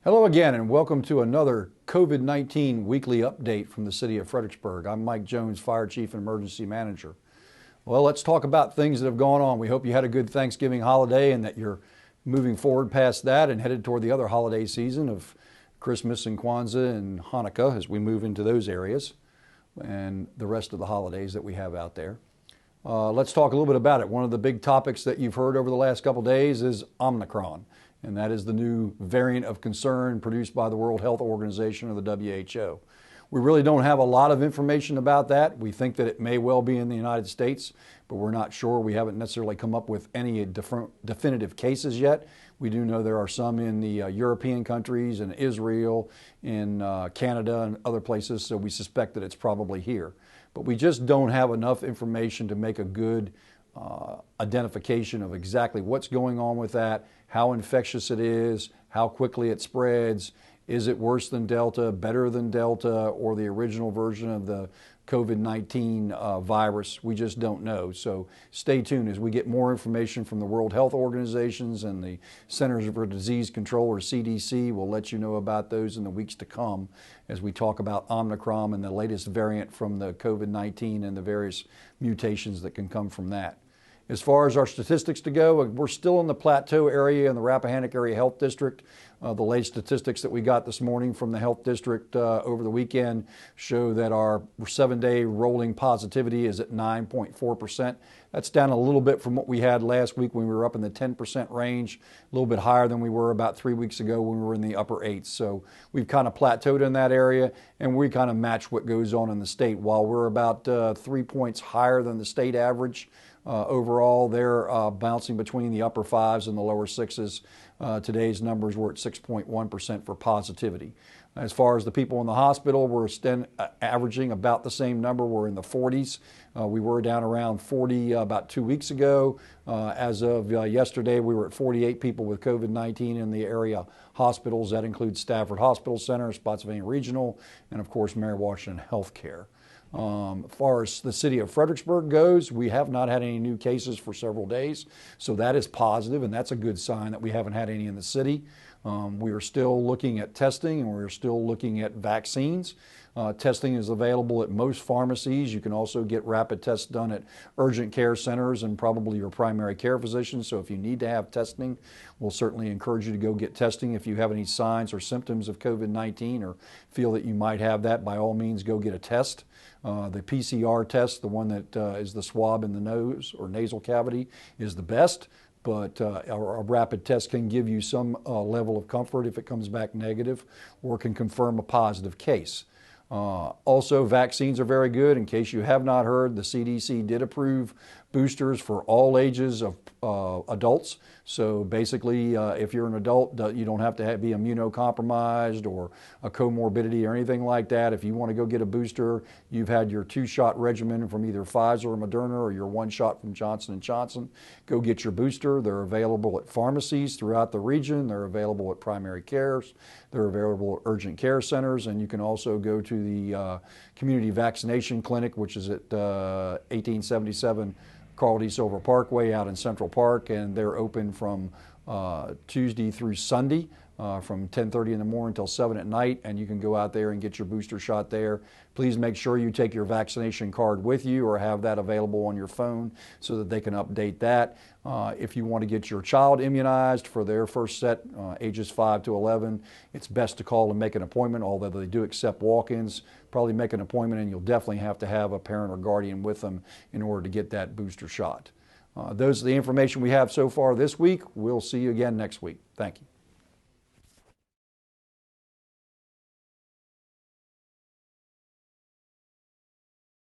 Hello again and welcome to another COVID-19 weekly update from the city of Fredericksburg. I'm Mike Jones, Fire Chief and Emergency Manager. Well, let's talk about things that have gone on. We hope you had a good Thanksgiving holiday and that you're moving forward past that and headed toward the other holiday season of Christmas and Kwanzaa and Hanukkah as we move into those areas and the rest of the holidays that we have out there. Let's talk a little bit about it. One of the big topics that you've heard over the last couple of days is omnicron. And that is the new variant of concern produced by the World Health Organization or the WHO. We really don't have a lot of information about that. We think that it may well be in the United States, but we're not sure. We haven't necessarily come up with any definitive cases yet. We do know there are some in the European countries, in Israel, in Canada, and other places, so we suspect that it's probably here. But we just don't have enough information to make a good identification of exactly what's going on with that, how infectious it is, how quickly it spreads. Is it worse than Delta, better than Delta, or the original version of the COVID-19 virus? We just don't know. So stay tuned as we get more information from the World Health Organizations and the Centers for Disease Control, or CDC. We'll let you know about those in the weeks to come as we talk about Omicron and the latest variant from the COVID-19 and the various mutations that can come from that. As far as our statistics to go, we're still in the plateau area in the Rappahannock Area Health District. The latest statistics that we got this morning from the health district over the weekend show that our 7-day rolling positivity is at 9.4%. That's down a little bit from what we had last week when we were up in the 10% range, a little bit higher than we were about 3 weeks ago when we were in the upper 8s. So we've kind of plateaued in that area, and we kind of match what goes on in the state. While we're about 3 points higher than the state average, overall, they're bouncing between the upper 5s and the lower 6s. Today's numbers were at 6.1% for positivity. As far as the people in the hospital, we're averaging about the same number. We're in the 40s. We were down around 40 about 2 weeks ago. As of yesterday, we were at 48 people with COVID-19 in the area hospitals. That includes Stafford Hospital Center, Spotsylvania Regional, and of course, Mary Washington Healthcare. As far as the city of Fredericksburg goes, we have not had any new cases for several days, so that is positive, and that's a good sign that we haven't had any in the city. We are still looking at testing, and we're still looking at vaccines. Testing is available at most pharmacies. You can also get rapid tests done at urgent care centers and probably your primary care physician. So if you need to have testing, we'll certainly encourage you to go get testing. If you have any signs or symptoms of COVID-19 or feel that you might have that, by all means, go get a test. The PCR test, the one that is the swab in the nose or nasal cavity, is the best. But a rapid test can give you some level of comfort if it comes back negative or can confirm a positive case. Also, vaccines are very good. In case you have not heard, the CDC did approve boosters for all ages of adults. So basically, if you're an adult, you don't have to be immunocompromised or a comorbidity or anything like that. If you want to go get a booster, you've had your 2-shot regimen from either Pfizer or Moderna or your 1 shot from Johnson & Johnson, go get your booster. They're available at pharmacies throughout the region. They're available at primary cares. They're available at urgent care centers, and you can also go to the Community Vaccination Clinic, which is at 1877 Carl D. Silver Parkway out in Central Park, and they're open from Tuesday through Sunday from 10:30 in the morning until 7 at night, and you can go out there and get your booster shot there. Please make sure you take your vaccination card with you or have that available on your phone so that they can update that. If you want to get your child immunized for their first set, ages 5 to 11, it's best to call and make an appointment, although they do accept walk-ins. Probably make an appointment, and you'll definitely have to have a parent or guardian with them in order to get that booster shot. Those are the information we have so far this week. We'll see you again next week. Thank you.